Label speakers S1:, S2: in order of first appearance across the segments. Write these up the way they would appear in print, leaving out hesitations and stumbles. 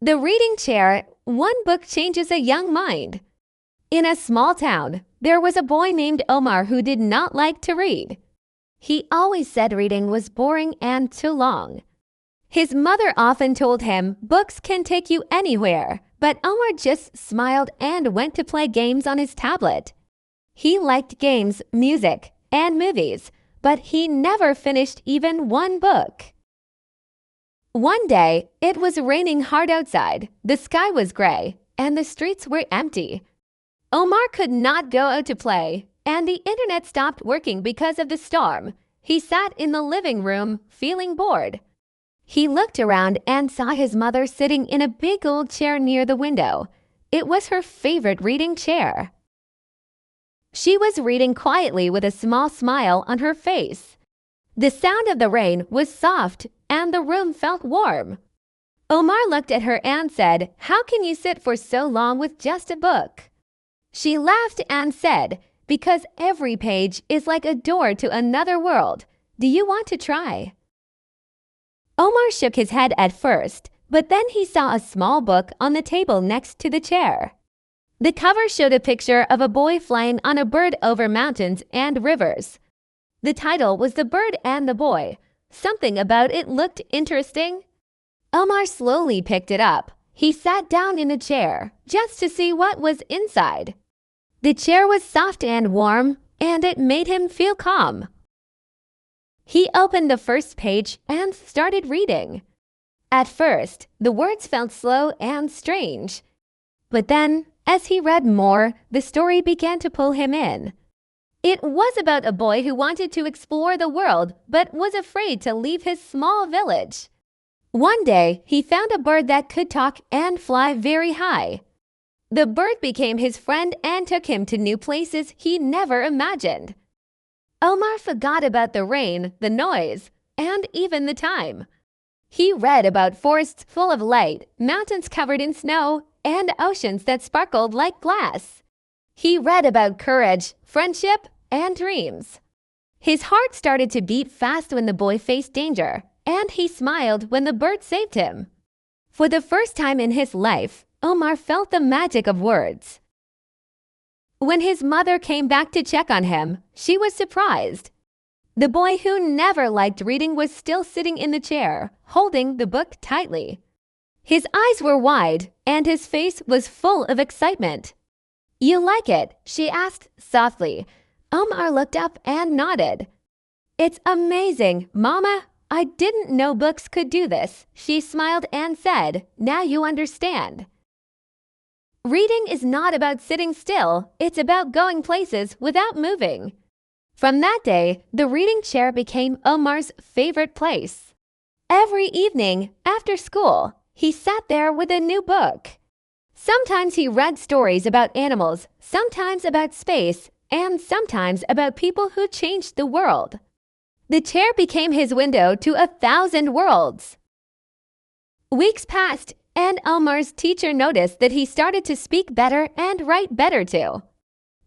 S1: The reading chair, one book changes a young mind. In a small town, there was a boy named Omar who did not like to read. He always said reading was boring and too long. His mother often told him books can take you anywhere, but Omar just smiled and went to play games on his tablet. He liked games, music, and movies, but he never finished even one book. One day, it was raining hard outside, the sky was gray, and the streets were empty. Omar could not go out to play, and the internet stopped working because of the storm. He sat in the living room, feeling bored. He looked around and saw his mother sitting in a big old chair near the window. It was her favorite reading chair. She was reading quietly with a small smile on her face. The sound of the rain was soft, and the room felt warm. Omar looked at her and said, "How can you sit for so long with just a book?" She laughed and said, "Because every page is like a door to another world. Do you want to try?" Omar shook his head at first, but then he saw a small book on the table next to the chair. The cover showed a picture of a boy flying on a bird over mountains and rivers. The title was The Bird and the Boy. Something about it looked interesting. Omar slowly picked it up. He sat down in a chair just to see what was inside. The chair was soft and warm, and it made him feel calm. He opened the first page and started reading. At first, the words felt slow and strange. But then, as he read more, the story began to pull him in. It was about a boy who wanted to explore the world but was afraid to leave his small village. One day, he found a bird that could talk and fly very high. The bird became his friend and took him to new places he never imagined. Omar forgot about the rain, the noise, and even the time. He read about forests full of light, mountains covered in snow, and oceans that sparkled like glass. He read about courage, friendship, and dreams. His heart started to beat fast when the boy faced danger, and he smiled when the bird saved him. For the first time in his life, Omar felt the magic of words. When his mother came back to check on him, she was surprised. The boy who never liked reading was still sitting in the chair, holding the book tightly. His eyes were wide, and his face was full of excitement. "You like it?" she asked softly. Omar looked up and nodded. "It's amazing, Mama. I didn't know books could do this." She smiled and said, "Now you understand." Reading is not about sitting still, it's about going places without moving. From that day, the reading chair became Omar's favorite place. Every evening, after school, he sat there with a new book. Sometimes he read stories about animals, sometimes about space, and sometimes about people who changed the world. The chair became his window to 1,000 worlds. Weeks passed, and Omar's teacher noticed that he started to speak better and write better too.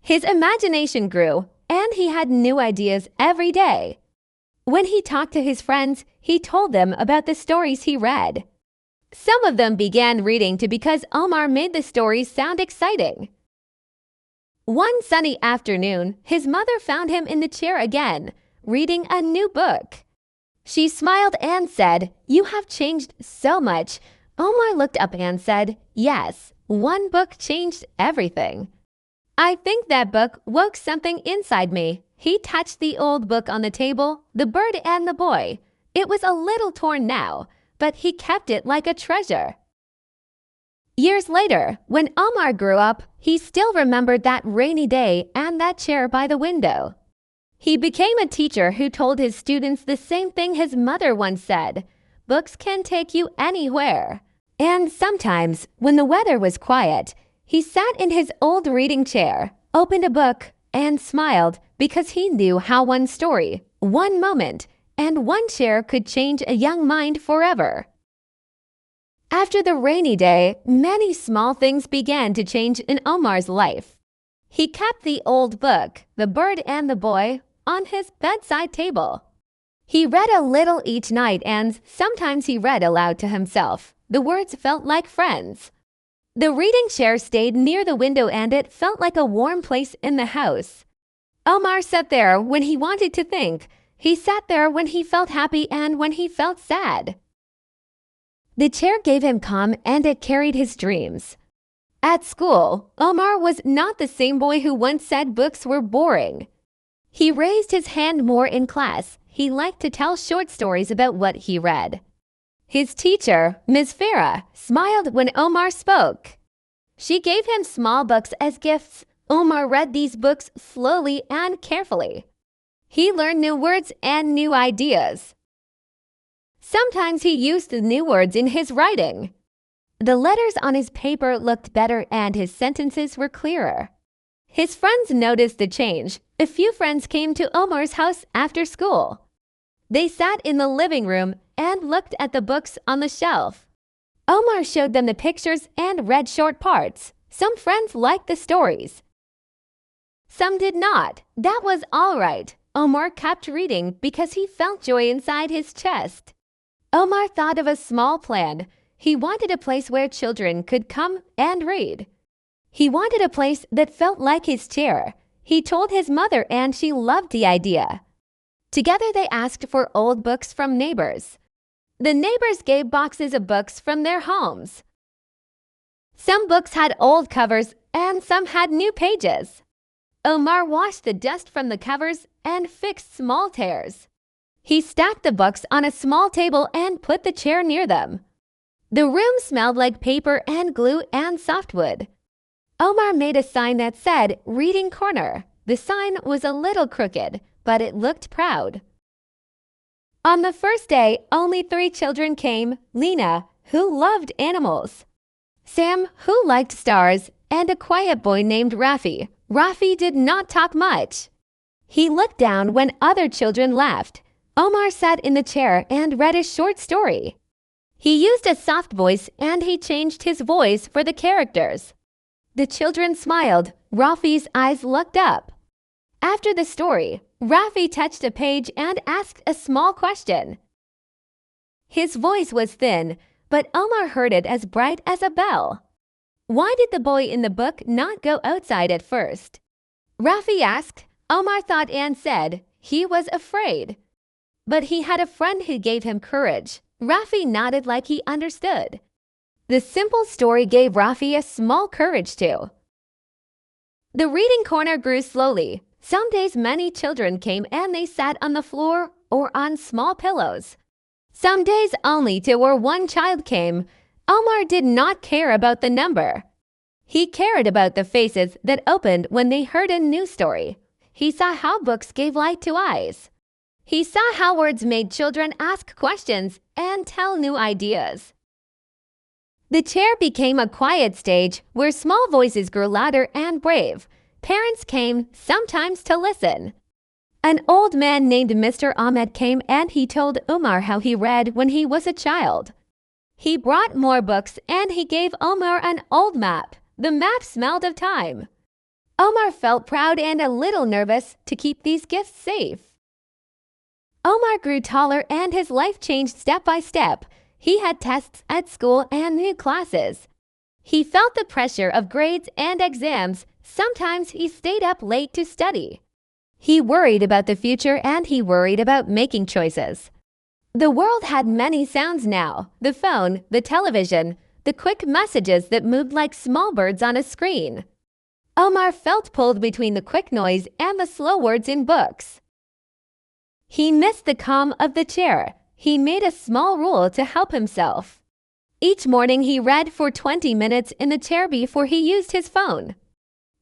S1: His imagination grew, and he had new ideas every day. When he talked to his friends, he told them about the stories he read. Some of them began reading too because Omar made the stories sound exciting. One sunny afternoon, his mother found him in the chair again, reading a new book. She smiled and said, "You have changed so much." Omar looked up and said, "Yes, one book changed everything." "I think that book woke something inside me." He touched the old book on the table, The Bird and the Boy. It was a little torn now, but he kept it like a treasure. Years later, when Omar grew up, he still remembered that rainy day and that chair by the window. He became a teacher who told his students the same thing his mother once said: books can take you anywhere. And sometimes, when the weather was quiet, he sat in his old reading chair, opened a book, and smiled because he knew how one story, one moment, and one chair could change a young mind forever. After the rainy day, many small things began to change in Omar's life. He kept the old book, The Bird and the Boy, on his bedside table. He read a little each night and sometimes he read aloud to himself. The words felt like friends. The reading chair stayed near the window and it felt like a warm place in the house. Omar sat there when he wanted to think. He sat there when he felt happy and when he felt sad. The chair gave him calm and it carried his dreams. At school, Omar was not the same boy who once said books were boring. He raised his hand more in class. He liked to tell short stories about what he read. His teacher, Ms. Farah, smiled when Omar spoke. She gave him small books as gifts. Omar read these books slowly and carefully. He learned new words and new ideas. Sometimes he used the new words in his writing. The letters on his paper looked better and his sentences were clearer. His friends noticed the change. A few friends came to Omar's house after school. They sat in the living room and looked at the books on the shelf. Omar showed them the pictures and read short parts. Some friends liked the stories. Some did not. That was all right. Omar kept reading because he felt joy inside his chest. Omar thought of a small plan. He wanted a place where children could come and read. He wanted a place that felt like his chair. He told his mother and she loved the idea. Together they asked for old books from neighbors. The neighbors gave boxes of books from their homes. Some books had old covers and some had new pages. Omar washed the dust from the covers and fixed small tears. He stacked the books on a small table and put the chair near them. The room smelled like paper and glue and softwood. Omar made a sign that said, "Reading Corner." The sign was a little crooked, but it looked proud. On the first day, only 3 children came: Lena, who loved animals, Sam, who liked stars, and a quiet boy named Rafi. Rafi did not talk much. He looked down when other children laughed. Omar sat in the chair and read a short story. He used a soft voice and he changed his voice for the characters. The children smiled. Rafi's eyes looked up. After the story, Rafi touched a page and asked a small question. His voice was thin, but Omar heard it as bright as a bell. Why did the boy in the book not go outside at first? Rafi asked. Omar thought and said he was afraid. But he had a friend who gave him courage. Rafi nodded like he understood. The simple story gave Rafi a small courage too. The reading corner grew slowly. Some days many children came and they sat on the floor or on small pillows. Some days only 2 or 1 child came. Omar did not care about the number. He cared about the faces that opened when they heard a new story. He saw how books gave light to eyes. He saw how words made children ask questions and tell new ideas. The chair became a quiet stage where small voices grew louder and brave. Parents came, sometimes to listen. An old man named Mr. Ahmed came and he told Omar how he read when he was a child. He brought more books and he gave Omar an old map. The map smelled of time. Omar felt proud and a little nervous to keep these gifts safe. Omar grew taller and his life changed step by step. He had tests at school and new classes. He felt the pressure of grades and exams. Sometimes he stayed up late to study. He worried about the future and he worried about making choices. The world had many sounds now: the phone, the television, the quick messages that moved like small birds on a screen. Omar felt pulled between the quick noise and the slow words in books. He missed the calm of the chair. He made a small rule to help himself. Each morning he read for 20 minutes in the chair before he used his phone.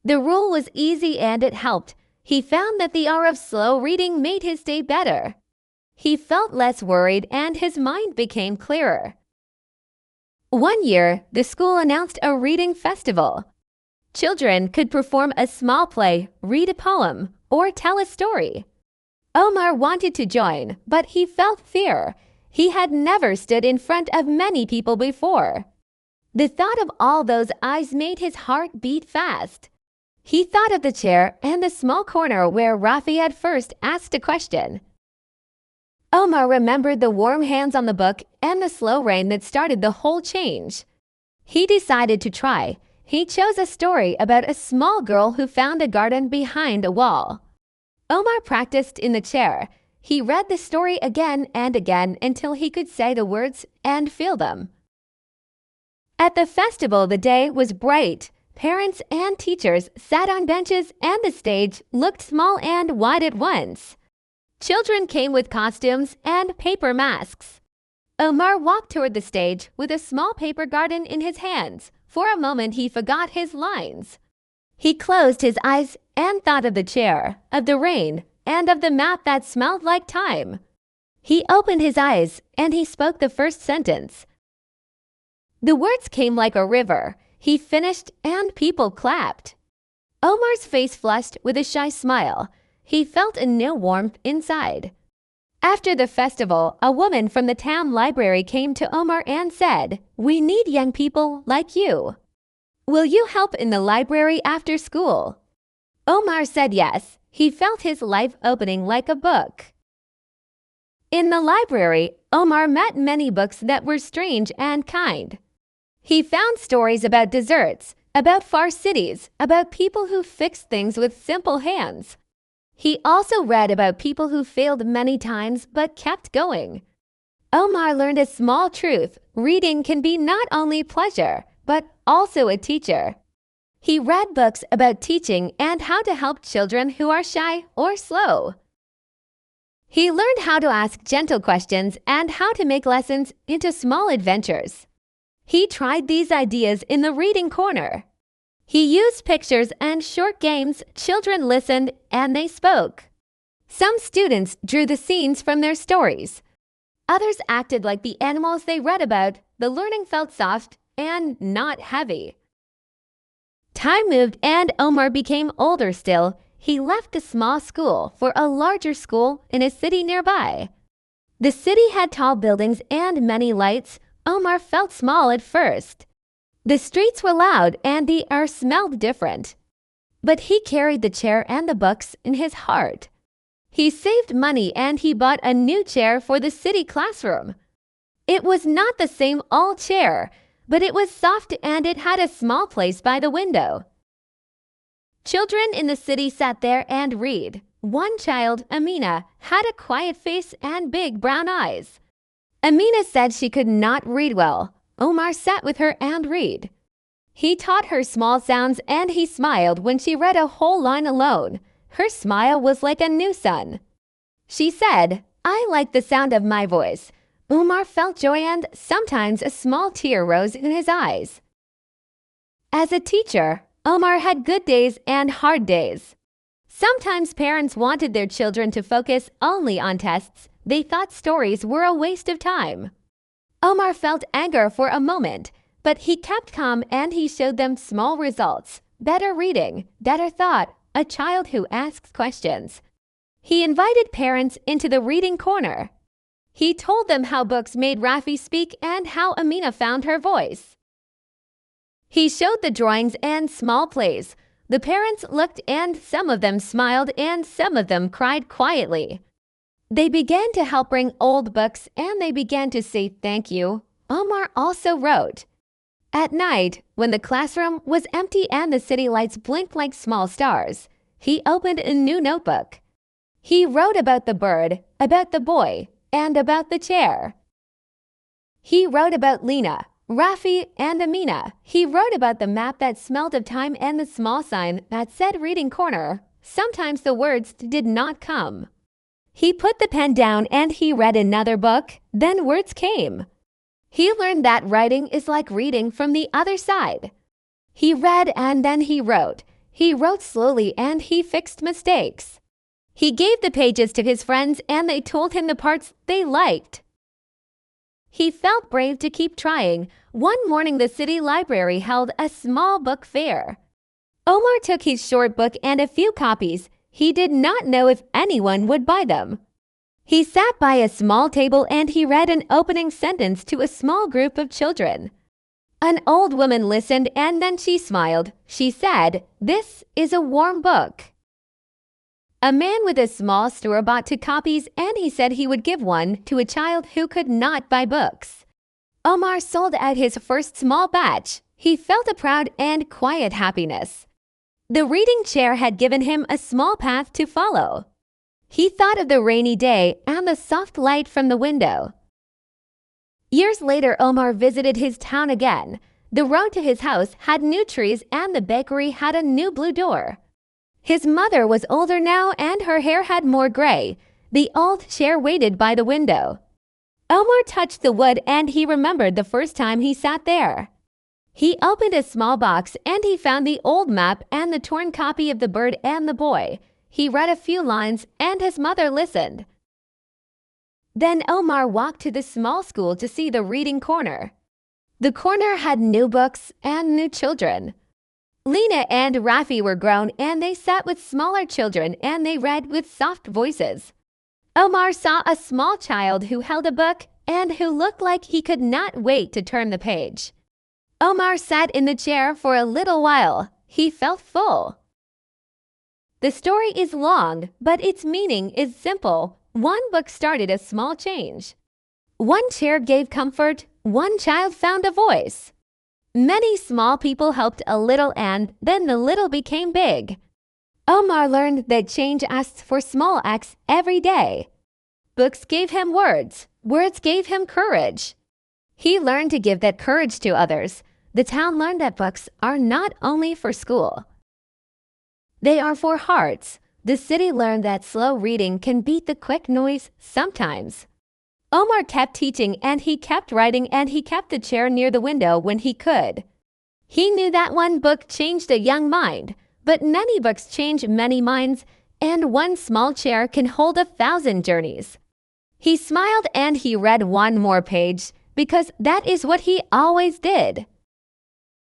S1: The rule was easy and it helped. He found that the hour of slow reading made his day better. He felt less worried and his mind became clearer. One year, the school announced a reading festival. Children could perform a small play, read a poem, or tell a story. Omar wanted to join, but he felt fear. He had never stood in front of many people before. The thought of all those eyes made his heart beat fast. He thought of the chair and the small corner where Rafi had first asked a question. Omar remembered the warm hands on the book and the slow rain that started the whole change. He decided to try. He chose a story about a small girl who found a garden behind a wall. Omar practiced in the chair. He read the story again and again until he could say the words and feel them. At the festival, the day was bright. Parents and teachers sat on benches and the stage looked small and wide at once. Children came with costumes and paper masks. Omar walked toward the stage with a small paper garden in his hands. For a moment, he forgot his lines. He closed his eyes and thought of the chair, of the rain, and of the map that smelled like time. He opened his eyes and he spoke the first sentence. The words came like a river. He finished and people clapped. Omar's face flushed with a shy smile. He felt a new warmth inside. After the festival, a woman from the town library came to Omar and said, "We need young people like you. Will you help in the library after school?" Omar said yes. He felt his life opening like a book. In the library, Omar met many books that were strange and kind. He found stories about deserts, about far cities, about people who fixed things with simple hands. He also read about people who failed many times but kept going. Omar learned a small truth: reading can be not only pleasure, but also a teacher. He read books about teaching and how to help children who are shy or slow. He learned how to ask gentle questions and how to make lessons into small adventures. He tried these ideas in the reading corner. He used pictures and short games. Children listened and they spoke. Some students drew the scenes from their stories. Others acted like the animals they read about. The learning felt soft and not heavy. Time moved and Omar became older still. He left the small school for a larger school in a city nearby. The city had tall buildings and many lights. Omar felt small at first. The streets were loud and the air smelled different. But he carried the chair and the books in his heart. He saved money and he bought a new chair for the city classroom. It was not the same old chair, but it was soft and it had a small place by the window. Children in the city sat there and read. One child, Amina, had a quiet face and big brown eyes. Amina said she could not read well. Omar sat with her and read. He taught her small sounds and he smiled when she read a whole line alone. Her smile was like a new sun. She said, "I like the sound of my voice." Omar felt joy and sometimes a small tear rose in his eyes. As a teacher, Omar had good days and hard days. Sometimes parents wanted their children to focus only on tests. They thought stories were a waste of time. Omar felt anger for a moment, but he kept calm and he showed them small results: better reading, better thought, a child who asks questions. He invited parents into the reading corner. He told them how books made Rafi speak and how Amina found her voice. He showed the drawings and small plays. The parents looked and some of them smiled and some of them cried quietly. They began to help bring old books and they began to say thank you. Omar also wrote. At night, when the classroom was empty and the city lights blinked like small stars, he opened a new notebook. He wrote about the bird, about the boy, and about the chair. He wrote about Lena, Rafi, and Amina. He wrote about the map that smelled of time and the small sign that said reading corner. Sometimes the words did not come. He put the pen down and he read another book. Then words came. He learned that writing is like reading from the other side. He read and then he wrote. He wrote slowly and he fixed mistakes. He gave the pages to his friends and they told him the parts they liked. He felt brave to keep trying. One morning the city library held a small book fair. Omar took his short book and a few copies. He did not know if anyone would buy them. He sat by a small table and he read an opening sentence to a small group of children. An old woman listened and then she smiled. She said, "This is a warm book." A man with a small store bought 2 copies and he said he would give one to a child who could not buy books. Omar sold out his first small batch. He felt a proud and quiet happiness. The reading chair had given him a small path to follow. He thought of the rainy day and the soft light from the window. Years later, Omar visited his town again. The road to his house had new trees and the bakery had a new blue door. His mother was older now and her hair had more gray. The old chair waited by the window. Omar touched the wood and he remembered the first time he sat there. He opened a small box and he found the old map and the torn copy of The Bird and the Boy. He read a few lines and his mother listened. Then Omar walked to the small school to see the reading corner. The corner had new books and new children. Lena and Rafi were grown and they sat with smaller children and they read with soft voices. Omar saw a small child who held a book and who looked like he could not wait to turn the page. Omar sat in the chair for a little while. He felt full. The story is long, but its meaning is simple. One book started a small change. One chair gave comfort. One child found a voice. Many small people helped a little and then the little became big. Omar learned that change asks for small acts every day. Books gave him words. Words gave him courage. He learned to give that courage to others. The town learned that books are not only for school. They are for hearts. The city learned that slow reading can beat the quick noise sometimes. Omar kept teaching and he kept writing and he kept the chair near the window when he could. He knew that one book changed a young mind, but many books change many minds, and one small chair can hold 1,000 journeys. He smiled and he read one more page because that is what he always did.